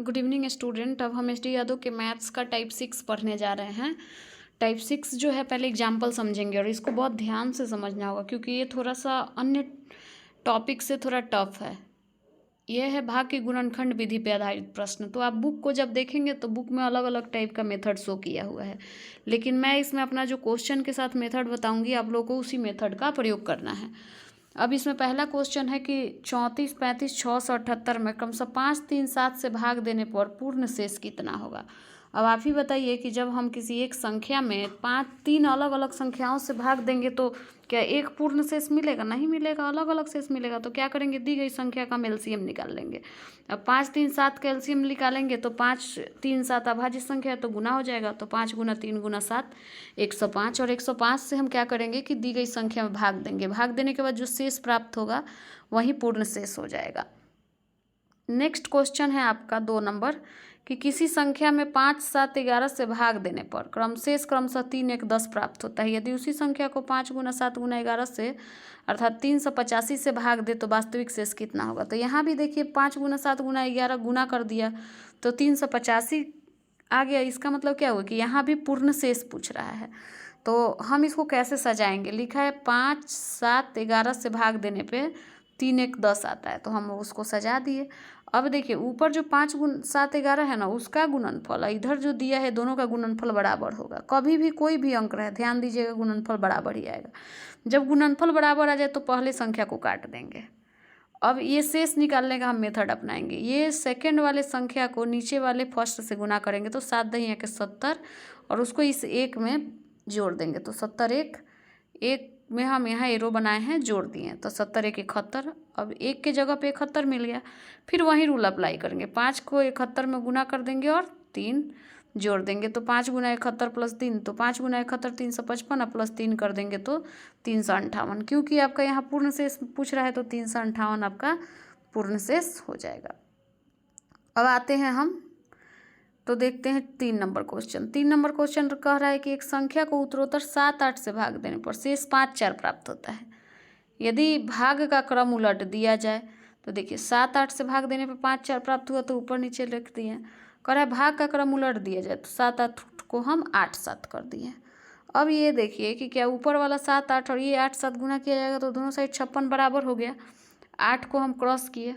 Good evening student. अब हम S D Yadav के मैथ्स का टाइप 6 पढ़ने जा रहे हैं। टाइप 6 जो है पहले एग्जाम्पल समझेंगे और इसको बहुत ध्यान से समझना होगा क्योंकि ये थोड़ा सा अन्य टॉपिक से थोड़ा टफ है। यह है भाग की गुणनखंड विधि पे आधारित प्रश्न। तो आप बुक को जब देखेंगे तो बुक में अलग अलग टाइप का मेथड शो किया हुआ है, लेकिन मैं इसमें अपना जो क्वेश्चन के साथ मेथड बताऊंगी आप लोगों को उसी मेथड का प्रयोग करना है। अब इसमें पहला क्वेश्चन है कि 34, 35, 678 में क्रमशः 5, 3, 7 से भाग देने पर पूर्ण शेष कितना होगा। अब आप ही बताइए कि जब हम किसी एक संख्या में 3 अलग अलग संख्याओं से भाग देंगे तो क्या एक पूर्ण शेष मिलेगा? नहीं मिलेगा, अलग अलग शेष मिलेगा। तो क्या करेंगे, दी गई संख्या का हम एलसीएम निकाल लेंगे। अब 5, 3, 7 का एलसीएम निकालेंगे तो 5, 3, 7 अभाज्य संख्या है तो गुना हो जाएगा। तो 5 गुना 3 गुना 7 105, और 105 से हम क्या करेंगे कि दी गई संख्या में भाग देंगे। भाग देने के बाद जो शेष प्राप्त होगा वही पूर्ण शेष हो जाएगा। नेक्स्ट क्वेश्चन है आपका 2 नंबर कि किसी संख्या में 5, 7, 11 से भाग देने पर क्रमशः 3, 1, 10 प्राप्त होता है। यदि उसी संख्या को 5 गुना 7 गुना 11 से अर्थात 385 से भाग दे तो वास्तविक शेष कितना होगा। तो यहाँ भी देखिए 5 गुना 7 गुना 11 गुना कर दिया तो 385 आ गया। इसका मतलब क्या हुआ कि यहाँ भी पूर्ण शेष पूछ रहा है। तो हम इसको कैसे सजाएंगे, लिखा है 5, 7, 11 से भाग देने पे 3, 1, 10 आता है तो हम उसको सजा दिए। अब देखिए ऊपर जो 5 गुना 7, 11 है ना उसका गुणनफल, इधर जो दिया है दोनों का गुणनफल बराबर होगा। कभी भी कोई भी अंक रहे ध्यान दीजिएगा गुणनफल बराबर ही आएगा। जब गुणनफल बराबर आ जाए तो पहले संख्या को काट देंगे। अब ये शेष निकालने का हम मेथड अपनाएंगे। ये सेकंड वाले संख्या को नीचे वाले फर्स्ट से गुना करेंगे तो 7 दही के 70 और उसको इस एक में जोड़ देंगे तो 70 एक में हम यहाँ एरो बनाए हैं जोड़ दिए तो 70 1 71। अब एक के जगह पे 71 मिल गया। फिर वही रूल अप्लाई करेंगे, 5 को 71 में गुना कर देंगे और 3 जोड़ देंगे तो 5 गुना 71 प्लस 3 तो 5 गुना 71 355 प्लस 3 कर देंगे तो 358। क्योंकि आपका यहाँ पूर्ण शेष पूछ रहा है तो 358 आपका पूर्ण शेष हो जाएगा। अब आते हैं हम तो देखते हैं 3 नंबर क्वेश्चन। 3 नंबर क्वेश्चन कह रहा है कि एक संख्या को उत्तरोत्तर 7, 8 से भाग देने पर शेष 5, 4 प्राप्त होता है। यदि भाग का क्रम उलट दिया जाए तो देखिए 7, 8 से भाग देने पर 5, 4 प्राप्त हुआ तो ऊपर नीचे लिख दिए। कह रहा है भाग का क्रम उलट दिया जाए तो 7, 8 को हम 8, 7 कर दिए। अब ये देखिए कि क्या ऊपर वाला 7, 8 और ये 8, 7 गुना किया जाएगा तो दोनों साइड 56 बराबर हो गया। 8 को हम क्रॉस किए।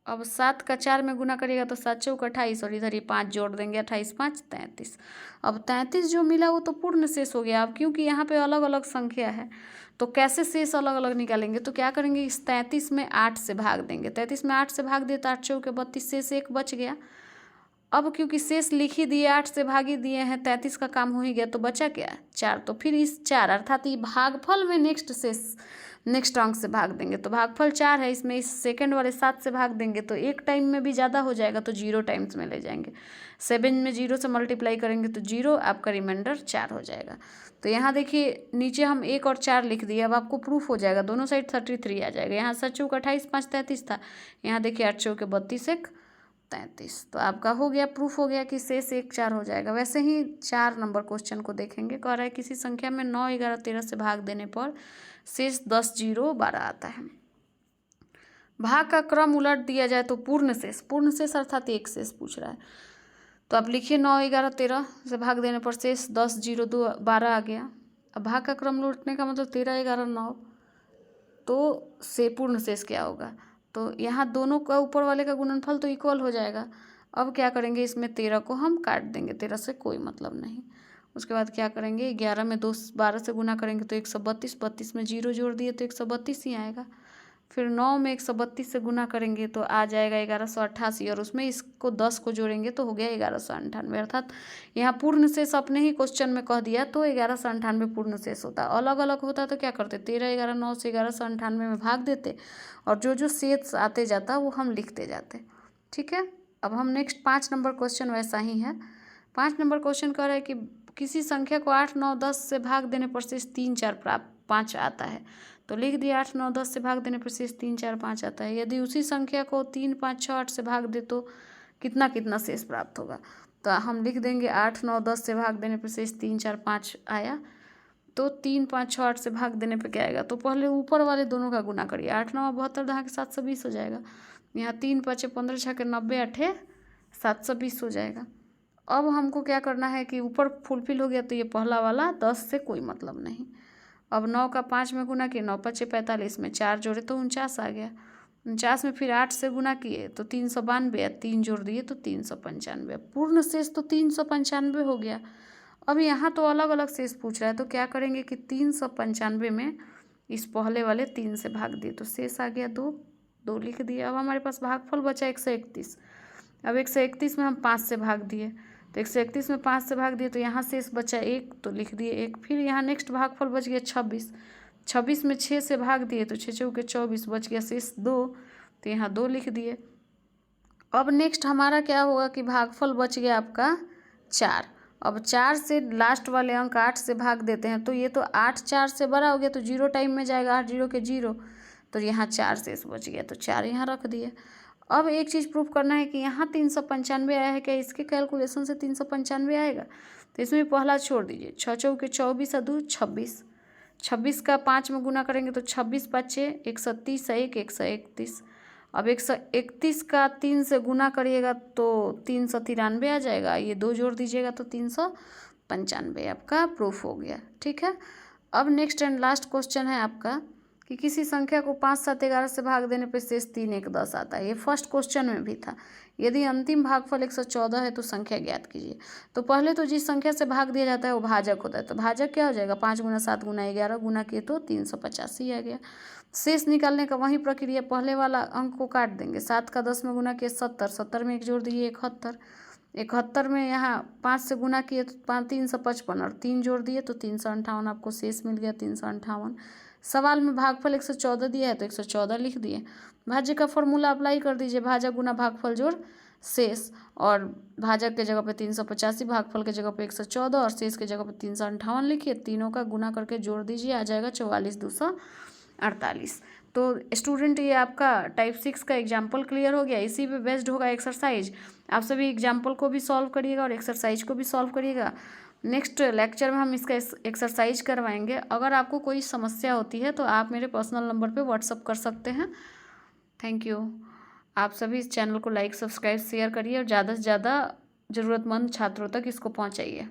अब 7 का 4 में गुना करिएगा तो 7 चौक 28 और इधर ये 5 जोड़ देंगे 28 5 33। अब 33 जो मिला वो तो पूर्ण शेष हो गया। अब क्योंकि यहाँ पे अलग अलग संख्या है तो कैसे शेष अलग अलग निकालेंगे, तो क्या करेंगे इस 33 में 8 से भाग देंगे। 33 में 8 से भाग दिए तो 8 चौक 32 शेष 1 बच गया। अब क्योंकि शेष लिख ही दिए 8 से भागी दिए हैं 33 का काम हो ही गया तो बचा क्या 4। तो फिर इस 4 अर्थात ये भागफल में नेक्स्ट अंक से भाग देंगे तो भागफल 4 है, इसमें इस सेकंड वाले 7 से भाग देंगे तो एक टाइम में भी ज़्यादा हो जाएगा तो 0 टाइम्स में ले जाएंगे। 7 में 0 से मल्टीप्लाई करेंगे तो 0, आपका रिमाइंडर 4 हो जाएगा। तो यहाँ देखिए नीचे हम 1 और 4 लिख दिए। अब आपको प्रूफ हो जाएगा, दोनों साइड 33 आ जाएगा। यहाँ 7 चौक 28 5 33 था, यहाँ देखिए 8 चौक 32 1 33। तो आपका हो गया, प्रूफ हो गया कि शेष 1, 4 हो जाएगा। वैसे ही 4 नंबर क्वेश्चन को देखेंगे। कह रहा है किसी संख्या में 9, 11, 13 से भाग देने पर शेष 10, 0, 12 आता है। भाग का क्रम उलट दिया जाए तो पूर्ण शेष अर्थात एक शेष पूछ रहा है। तो आप लिखिए 9, 11, 13 से भाग देने पर शेष 10, 0, 2, 12 आ गया। अब भाग का क्रम उलटने का मतलब 13, 11, 9 तो से पूर्ण शेष क्या होगा। तो यहाँ दोनों का ऊपर वाले का गुणनफल तो इक्वल हो जाएगा। अब क्या करेंगे इसमें 13 को हम काट देंगे, 13 से कोई मतलब नहीं। उसके बाद क्या करेंगे 11 में 12 से गुना करेंगे तो 132, 32 में 0 जोड़ दिए तो 132 ही आएगा। फिर 9 में 132 से गुना करेंगे तो आ जाएगा 1188 और उसमें इसको 10 को जोड़ेंगे तो हो गया 1198। अर्थात यहाँ पूर्ण शेष अपने ही क्वेश्चन में कह दिया तो 1198 पूर्ण शेष होता। अलग अलग होता तो क्या करते 13, 11, 9 से 1198 में भाग देते और जो जो शेष आते जाता वो हम लिखते जाते। ठीक है। अब हम नेक्स्ट 5 नंबर क्वेश्चन वैसा ही है। 5 नंबर क्वेश्चन कह रहा है कि किसी संख्या को 8, 9, 10 से भाग देने पर शेष 3, 4, 5 आता है। तो लिख दिया 8, 9, 10 से भाग देने पर शेष 3, 4, 5 आता है। यदि उसी संख्या को 3, 5, 6, 8 से भाग दे तो कितना कितना शेष प्राप्त होगा। तो हम लिख देंगे 8, 9, 10 से भाग देने पर शेष 3, 4, 5 आया। तो 3, 5, 6, 8 से भाग देने पर क्या आएगा, तो पहले ऊपर वाले दोनों का गुना करिए। 8, 9, 72 दहा के 720 हो जाएगा। यहाँ 3, 5, 15, 6 के 90, 8 720 हो जाएगा। अब हमको क्या करना है कि ऊपर फुलफिल हो गया तो ये पहला वाला 10 से कोई मतलब नहीं। अब 9 का 5 में गुना किए, 9 5 45 में 4 जोड़े तो 49 आ गया। 49 में फिर 8 से गुना किए तो 392, 3 जोड़ दिए तो 395। पूर्ण शेष तो 395 हो गया। अब यहाँ तो अलग अलग शेष पूछ रहा है, तो क्या करेंगे कि 395 में इस पहले वाले 3 से भाग दिए तो शेष आ गया 2, 2 लिख दिए। अब हमारे पास भागफल बचा 131। अब 131 में हम 5 से भाग दिए तो 131 में 5 से भाग दिए तो यहाँ शेष बचा 1 तो लिख दिए 1। फिर यहाँ नेक्स्ट भागफल बच गया 26। 26 में 6 से भाग दिए तो 6 चौके 24 बच गया शेष 2 तो यहाँ 2 लिख दिए। अब नेक्स्ट हमारा क्या होगा कि भागफल बच गया आपका 4। अब 4 से लास्ट वाले अंक 8 से भाग देते हैं तो ये तो 8 4 से बड़ा हो गया तो 0 टाइम में जाएगा, 8 0 के 0 तो यहाँ 4 शेष बच गया तो 4 यहाँ रख दिए। अब एक चीज़ प्रूफ करना है कि यहाँ 395 आया है, क्या इसके कैलकुलेशन से 395 आएगा? तो इसमें पहला छोड़ दीजिए, 6 चौके 24 2 26, 26 का 5 में गुना करेंगे तो 26 5 130 1 131। अब 131 का 3 से गुना करिएगा तो 393 आ जाएगा, ये 2 जोड़ दीजिएगा तो 395 आपका प्रूफ हो गया। ठीक है। अब नेक्स्ट एंड लास्ट क्वेश्चन है आपका कि किसी संख्या को 5 7 11 से भाग देने पर शेष 3 1 10 आता है। ये फर्स्ट क्वेश्चन में भी था। यदि अंतिम भागफल 114 है तो संख्या ज्ञात कीजिए। तो पहले तो जिस संख्या से भाग दिया जाता है वो भाजक होता है, तो भाजक क्या हो जाएगा, 5 गुना 7 गुना 11 गुना किए तो 385 आ गया। शेष निकालने का वही प्रक्रिया, पहले वाला अंक को काट देंगे। 7 का 10 में गुना किए 70, 70 में 1 जोड़ दिए 71, 71 में यहाँ 5 से गुना किए तो 355 और 3 जोड़ दिए तो 358 आपको शेष मिल गया 358। सवाल में भागफल 114 दिया है तो 114 लिख दिए। भाज्य का फॉर्मूला अप्लाई कर दीजिए, भाजक गुना भागफल जोड़ शेष, और भाजक के जगह पे 385, भागफल के जगह पे 114 और शेष के जगह पे 358 लिखिए। तीनों का गुना करके जोड़ दीजिए, आ जाएगा 44 248। तो स्टूडेंट ये आपका टाइप 6 का एग्जाम्पल क्लियर हो गया। इसी पे बेस्ड होगा एक्सरसाइज। आप सभी एग्जाम्पल को भी सॉल्व करिएगा और एक्सरसाइज को भी सॉल्व करिएगा। नेक्स्ट लेक्चर में हम इसका एक्सरसाइज करवाएंगे। अगर आपको कोई समस्या होती है तो आप मेरे पर्सनल नंबर पे व्हाट्सअप कर सकते हैं। Thank you. आप सभी इस चैनल को लाइक सब्सक्राइब शेयर करिए और ज़्यादा से ज़्यादा ज़रूरतमंद छात्रों तक इसको पहुंचाइए।